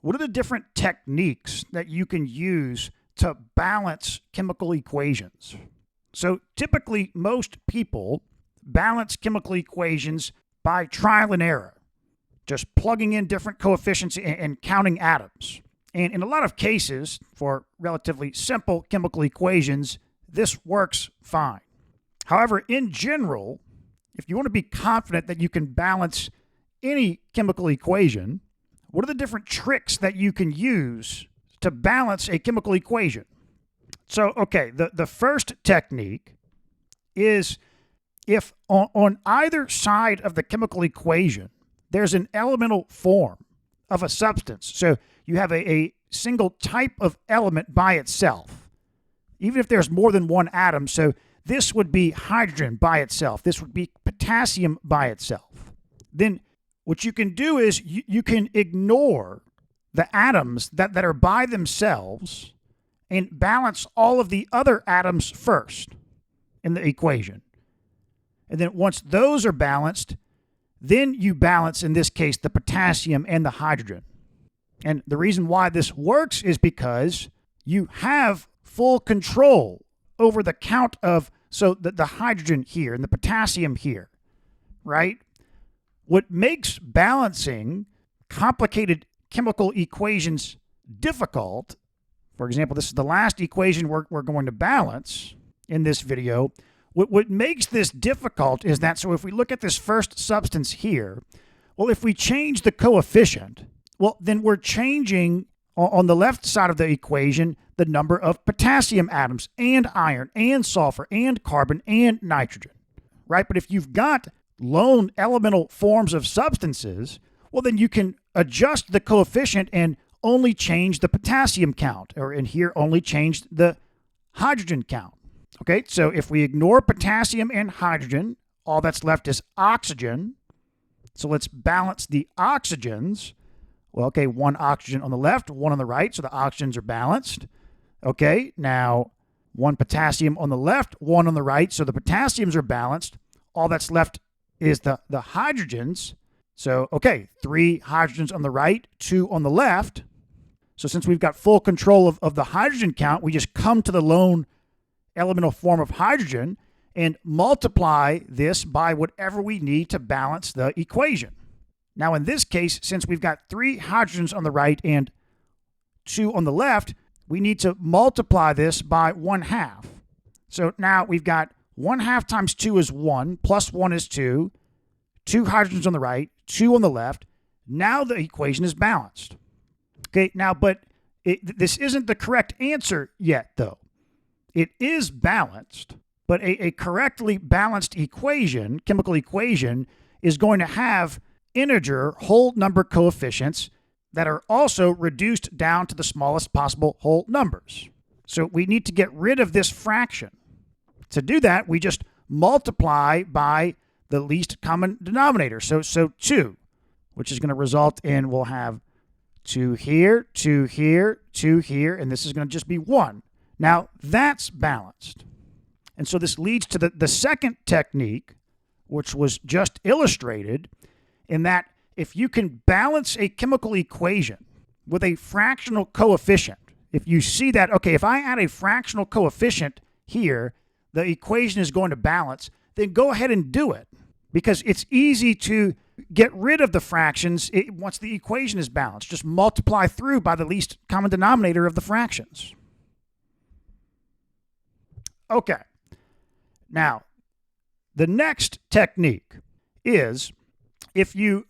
what are the different techniques that you can use to balance chemical equations? So typically, most people balance chemical equations by trial and error, just plugging in different coefficients and counting atoms. And in a lot of cases, for relatively simple chemical equations, this works fine. However, in general, if you want to be confident that you can balance any chemical equation, what are the different tricks that you can use to balance a chemical equation? So, okay, the first technique is if on either side of the chemical equation, there's an elemental form of a substance. So you have a single type of element by itself, even if there's more than one atom. So this would be hydrogen by itself. This would be potassium by itself. Then what you can do is you can ignore the atoms that are by themselves and balance all of the other atoms first in the equation. And then once those are balanced, then you balance, in this case, the potassium and the hydrogen. And the reason why this works is because you have full control over the count of, so the hydrogen here and the potassium here, right? What makes balancing complicated chemical equations difficult, for example, this is the last equation we're going to balance in this video. What makes this difficult is that, so if we look at this first substance here, well, if we change the coefficient, well, then we're changing on the left side of the equation the number of potassium atoms and iron and sulfur and carbon and nitrogen, right? But if you've got lone elemental forms of substances, well, then you can adjust the coefficient and only change the potassium count, or in here only change the hydrogen count. Okay, so if we ignore potassium and hydrogen, all that's left is oxygen. So let's balance the oxygens. Well, okay, one oxygen on the left, one on the right, so the oxygens are balanced. Okay, now one potassium on the left, one on the right, so the potassiums are balanced. All that's left is the hydrogens. So, okay, 3 hydrogens on the right, 2 on the left. So since we've got full control of the hydrogen count, we just come to the lone elemental form of hydrogen and multiply this by whatever we need to balance the equation. Now, in this case, since we've got 3 hydrogens on the right and 2 on the left, we need to multiply this by 1/2. So now we've got 1/2 times 2 is 1, plus 1 is 2, 2 hydrogens on the right, 2 on the left. Now the equation is balanced. Okay, now, but this isn't the correct answer yet, though. It is balanced, but a correctly balanced equation, chemical equation, is going to have integer whole number coefficients that are also reduced down to the smallest possible whole numbers. So we need to get rid of this fraction. To do that, we just multiply by the least common denominator. So 2, which is going to result in, we'll have 2 here, 2 here, 2 here, and this is going to just be 1. Now, that's balanced. And so this leads to the second technique, which was just illustrated, in that if you can balance a chemical equation with a fractional coefficient, if you see that, okay, if I add a fractional coefficient here, the equation is going to balance, then go ahead and do it, because it's easy to get rid of the fractions once the equation is balanced. Just multiply through by the least common denominator of the fractions. Okay. Now, the next technique is if you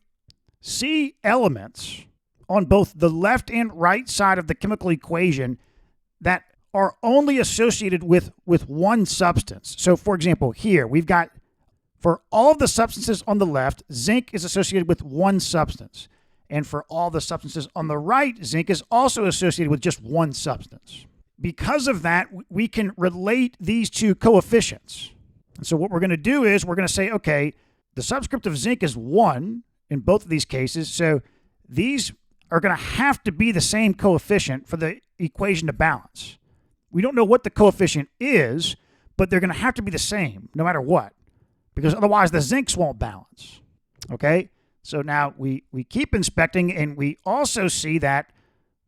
see elements on both the left and right side of the chemical equation that are only associated with one substance. So, for example, here we've got, for all of the substances on the left, zinc is associated with one substance. And for all the substances on the right, zinc is also associated with just one substance. Because of that, we can relate these two coefficients. And so what we're going to do is we're going to say, okay, the subscript of zinc is 1 in both of these cases, so these are going to have to be the same coefficient for the equation to balance. We don't know what the coefficient is, but they're going to have to be the same no matter what, because otherwise the zincs won't balance. Okay? So now we keep inspecting, and we also see that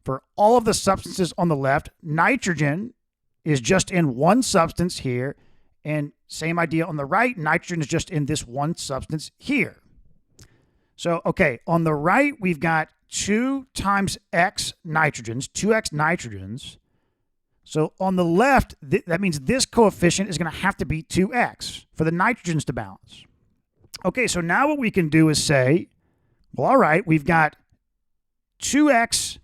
for all of the substances on the left, nitrogen is just in one substance here, and same idea on the right, nitrogen is just in this one substance here. So, okay, on the right, we've got 2 times X nitrogens, 2X nitrogens. So on the left, that means this coefficient is going to have to be 2X for the nitrogens to balance. Okay, so now what we can do is say, well, all right, we've got 2X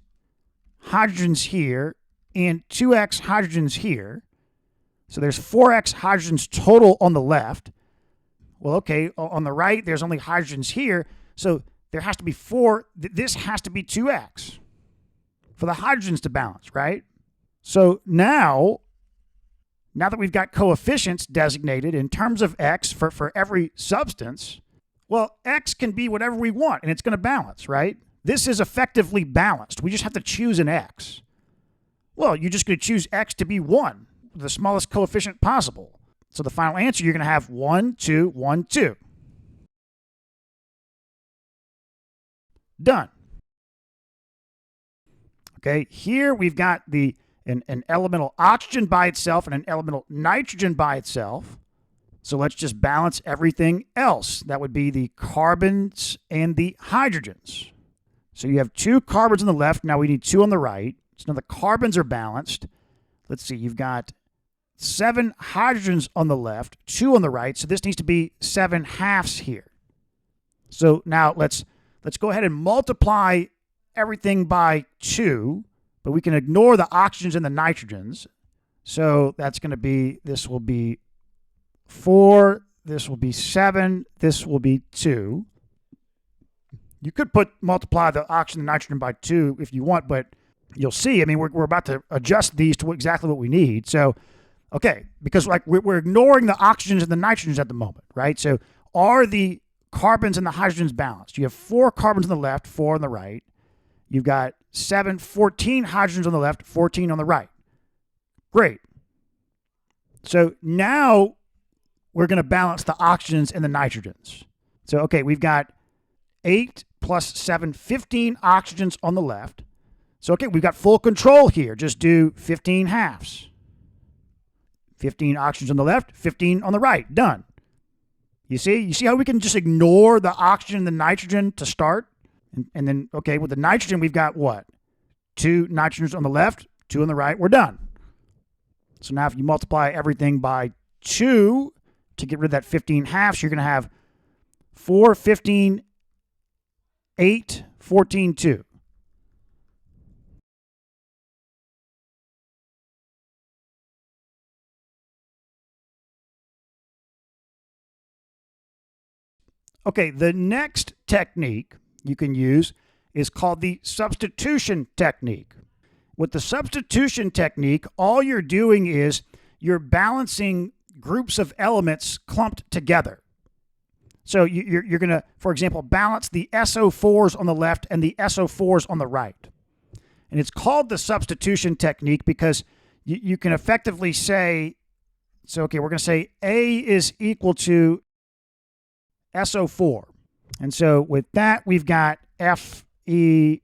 hydrogens here and 2X hydrogens here. So there's 4X hydrogens total on the left. Well, okay, on the right, there's only hydrogens here. So there has to be 4. This has to be 2X for the hydrogens to balance, right? So now that we've got coefficients designated in terms of X for every substance, well, X can be whatever we want, and it's going to balance, right? This is effectively balanced. We just have to choose an X. Well, you're just going to choose X to be 1, the smallest coefficient possible. So the final answer, you're going to have 1, 2, 1, 2. Done. Okay, here we've got an elemental oxygen by itself and an elemental nitrogen by itself. So let's just balance everything else. That would be the carbons and the hydrogens. So you have 2 carbons on the left. Now we need 2 on the right. So now the carbons are balanced. Let's see, you've got 7 hydrogens on the left, 2 on the right. So this needs to be 7 halves here. So now let's go ahead and multiply everything by 2, but we can ignore the oxygens and the nitrogens. So that's going to be, this will be 4, this will be 7, this will be 2. You could multiply the oxygen and nitrogen by 2 if you want, but you'll see, I mean, we're about to adjust these to exactly what we need. So, okay, because like we're ignoring the oxygens and the nitrogens at the moment, right? So are the carbons and the hydrogens balanced? You have 4 carbons on the left, 4 on the right. You've got 14 hydrogens on the left, 14 on the right. Great. So now we're going to balance the oxygens and the nitrogens. So, okay, we've got 8 plus 7, 15 oxygens on the left. So, okay, we've got full control here. Just do 15 halves. 15 oxygens on the left, 15 on the right. Done. You see how we can just ignore the oxygen and the nitrogen to start? And then, okay, with the nitrogen, we've got what? 2 nitrogens on the left, 2 on the right. We're done. So now if you multiply everything by 2 to get rid of that 15 halves, you're going to have 4, 15, 8, 14, 2. Okay, the next technique you can use is called the substitution technique. With the substitution technique, all you're doing is you're balancing groups of elements clumped together. So you're going to, for example, balance the SO4s on the left and the SO4s on the right. And it's called the substitution technique because you can effectively say, so okay, we're going to say A is equal to SO4. And so with that, we've got Fe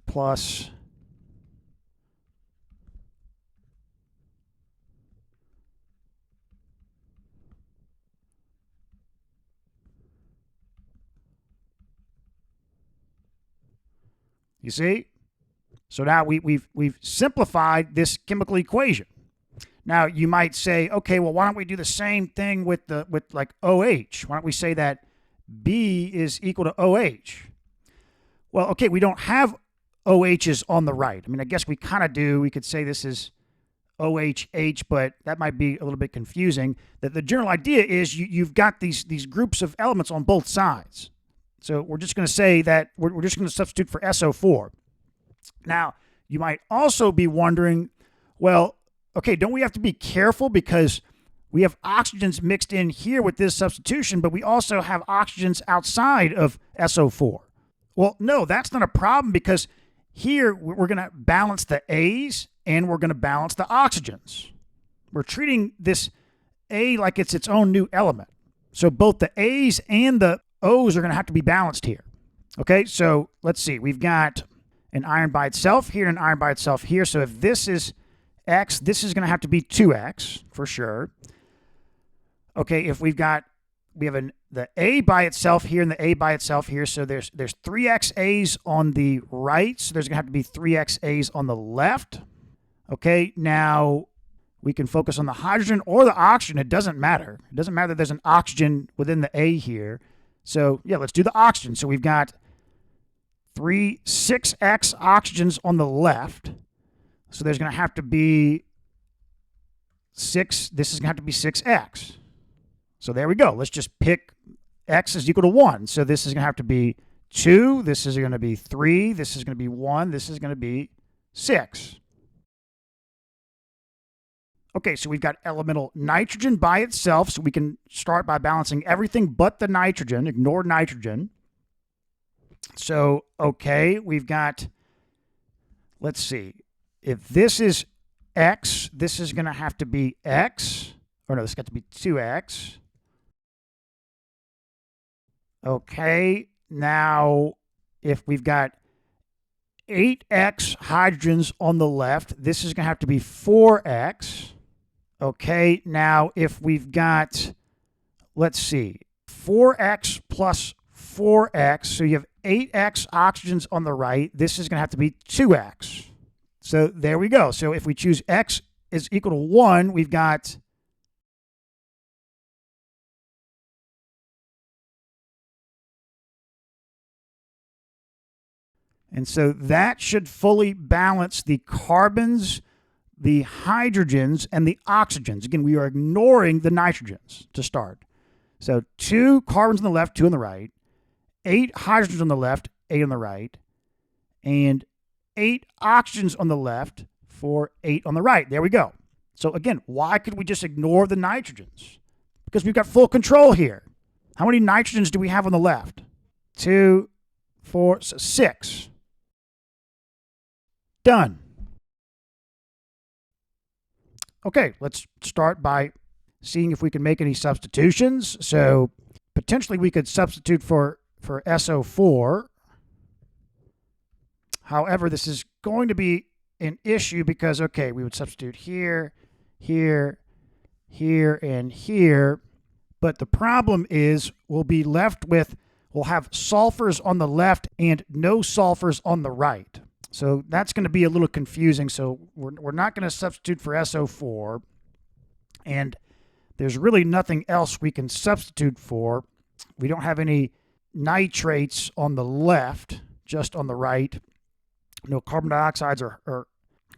plus you see? So now we've simplified this chemical equation. Now you might say, okay, well, why don't we do the same thing with like OH? Why don't we say that B is equal to OH? Well, okay, we don't have OHs on the right. I mean, I guess we kind of do. We could say this is OHH, but that might be a little bit confusing. That the general idea is you've got these groups of elements on both sides. So we're just going to say that we're just going to substitute for SO4. Now, you might also be wondering, well, okay, don't we have to be careful because we have oxygens mixed in here with this substitution, but we also have oxygens outside of SO4? Well, no, that's not a problem because here we're going to balance the A's and we're going to balance the oxygens. We're treating this A like it's its own new element. So both the A's and the O's are going to have to be balanced here. Okay, so let's see. We've got an iron by itself here and an iron by itself here. So if this is X, this is going to have to be 2X for sure. Okay, if we have the A by itself here and the A by itself here, so there's 3XAs on the right, so there's going to have to be 3XAs on the left. Okay, now we can focus on the hydrogen or the oxygen. It doesn't matter. It doesn't matter that there's an oxygen within the A here. So yeah, let's do the oxygen. So we've got 6X oxygens on the left. So there's going to have to be 6. This is going to have to be 6X. So there we go. Let's just pick X is equal to 1. So this is going to have to be 2. This is going to be 3. This is going to be 1. This is going to be 6. Okay, so we've got elemental nitrogen by itself. So we can start by balancing everything but the nitrogen. Ignore nitrogen. So, okay, we've got, let's see. If this is X, this is going to have to be X. Or no, this has got to be 2X. Okay, now if we've got 8X hydrogens on the left, this is going to have to be 4X. Okay, now if we've got, let's see, 4X plus 4X, so you have 8X oxygens on the right, this is going to have to be 2X. So there we go. So if we choose X is equal to 1, we've got and so that should fully balance the carbons, the hydrogens, and the oxygens. Again, we are ignoring the nitrogens to start. So 2 carbons on the left, 2 on the right, 8 hydrogens on the left, 8 on the right, and 8 oxygens on the left for 8 on the right. There we go. So again, why could we just ignore the nitrogens? Because we've got full control here. How many nitrogens do we have on the left? 2, 4, 6. Done. Okay, let's start by seeing if we can make any substitutions. So potentially we could substitute for SO4. However, this is going to be an issue because, okay, we would substitute here, here, here, and here. But the problem is we'll have sulfurs on the left and no sulfurs on the right. So that's going to be a little confusing. So we're not going to substitute for SO4. And there's really nothing else we can substitute for. We don't have any nitrates on the left, just on the right. No carbon dioxides or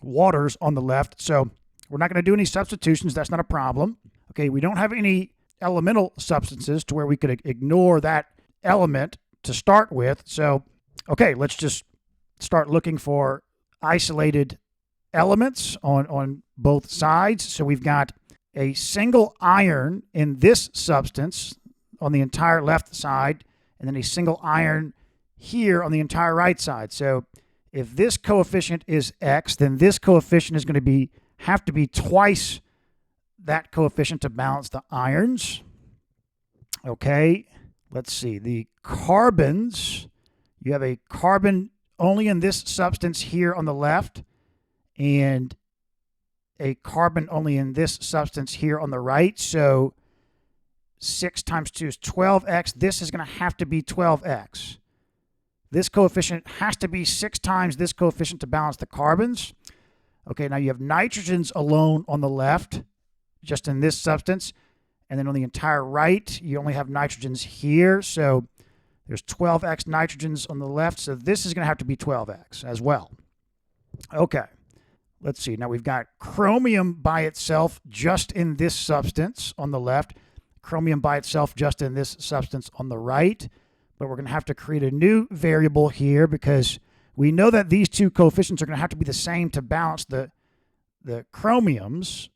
waters on the left. So we're not going to do any substitutions. That's not a problem. Okay, we don't have any elemental substances to where we could ignore that element to start with. So, okay, let's just start looking for isolated elements on both sides. So we've got a single iron in this substance on the entire left side, and then a single iron here on the entire right side. So if this coefficient is X, then this coefficient is going to have to be twice that coefficient to balance the ions. Okay, let's see. The carbons, you have a carbon only in this substance here on the left, and a carbon only in this substance here on the right. So 6 times 2 is 12X. This is going to have to be 12X. This coefficient has to be 6 times this coefficient to balance the carbons. Okay, now you have nitrogens alone on the left, just in this substance. And then on the entire right, you only have nitrogens here. So there's 12X nitrogens on the left. So this is going to have to be 12X as well. Okay, let's see. Now we've got chromium by itself just in this substance on the left. Chromium by itself just in this substance on the right. But we're going to have to create a new variable here because we know that these two coefficients are going to have to be the same to balance the chromiums.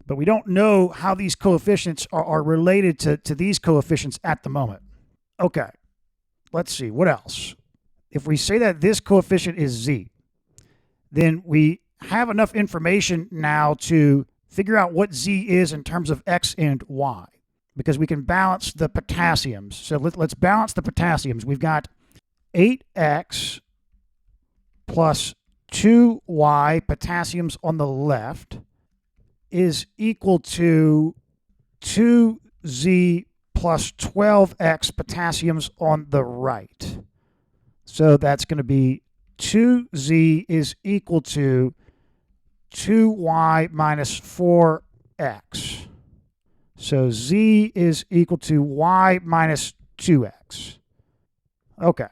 But we don't know how these coefficients are related to these coefficients at the moment. Okay, let's see. What else? If we say that this coefficient is Z, then we have enough information now to figure out what Z is in terms of X and Y, because we can balance the potassiums. So let's balance the potassiums. We've got 8x plus 2y, potassium's on the left, is equal to 2z plus 12x, potassium's on the right. So that's going to be 2z is equal to 2y minus 4x. So z is equal to y minus 2x. Okay.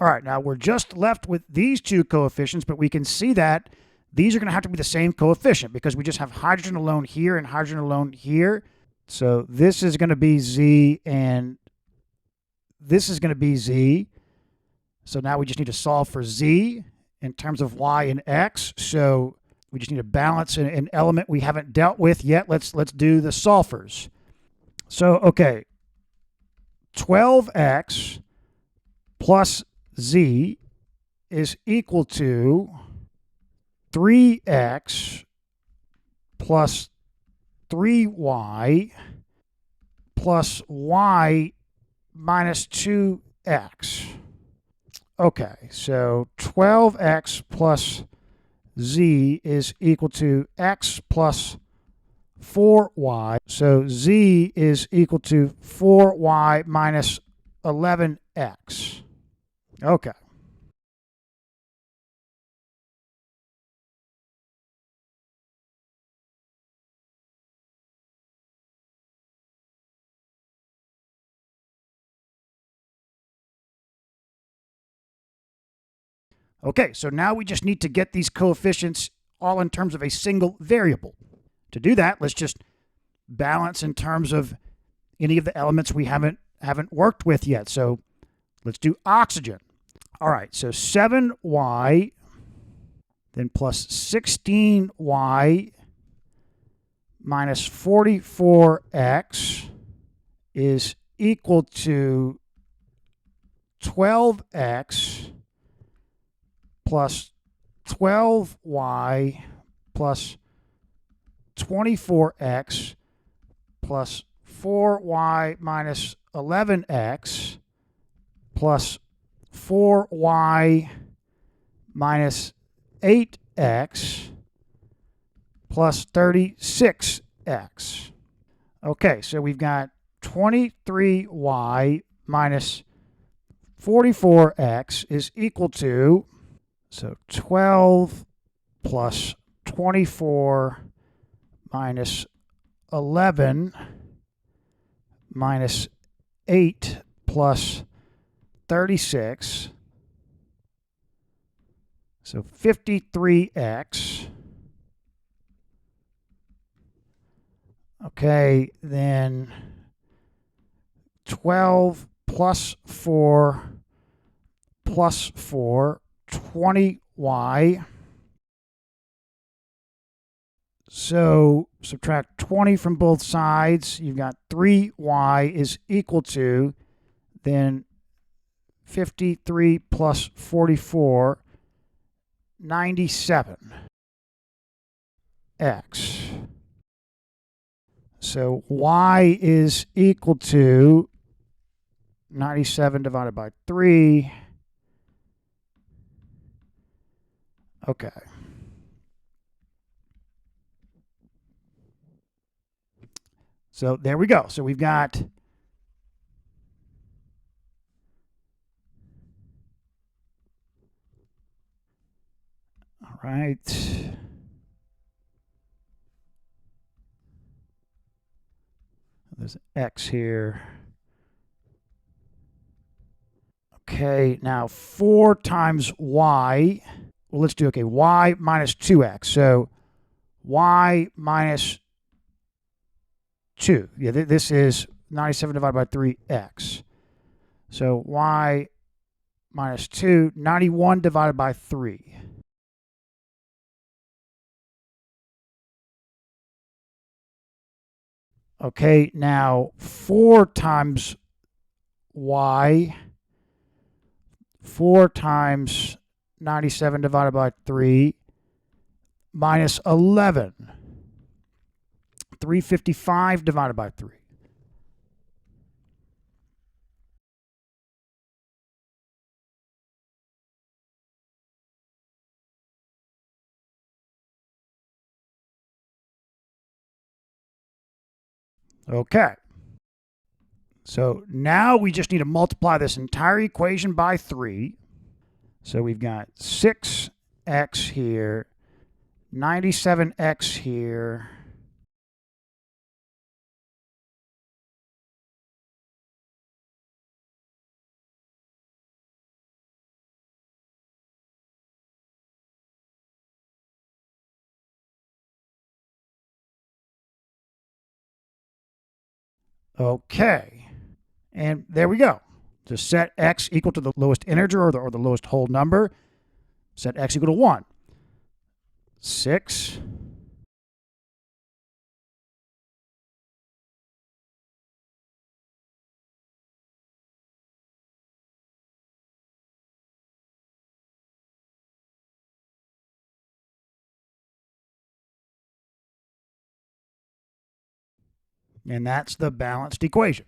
All right, now we're just left with these two coefficients, but we can see that these are going to have to be the same coefficient because we just have hydrogen alone here and hydrogen alone here. So this is going to be z and this is going to be z. So now we just need to solve for z in terms of y and x. So we just need to balance an element we haven't dealt with yet. Let's do the solvers. So, okay, 12x plus z is equal to 3x plus 3y plus y minus 2x. Okay, so 12x plus z is equal to x plus 4y. So z is equal to 4y minus 11x. Okay. Okay, so now we just need to get these coefficients all in terms of a single variable. To do that, let's just balance in terms of any of the elements we haven't worked with yet. So let's do oxygen. All right, so 7y, then plus 16y minus 44x is equal to 12x plus 12y plus 24x plus 4y minus 11x plus 4y minus 8x plus 36x. Okay, so we've got 23y minus 44x is equal to, so 12 plus 24 minus 11 minus 8 plus 36. So 53x. Okay, then 12 plus 4 plus 4, 20y. So subtract 20 from both sides. You've got 3y is equal to, then 53 plus 44, 97x. So y is equal to 97 divided by 3. Okay. So there we go. So we've got all right. There's x here. Okay, now 4 times y. Well, let's do, okay, y minus 2x. So y minus 2. Yeah, this is 97 divided by 3x. So y minus 2, 91 divided by 3. Okay, now 4 times y, 4 times 97 divided by 3, minus 11. 355 divided by 3. Okay. So now we just need to multiply this entire equation by 3. So we've got 6x here, 97x here. Okay. And there we go. To set x equal to the lowest integer or the lowest whole number, set x equal to 1. 6 and that's the balanced equation.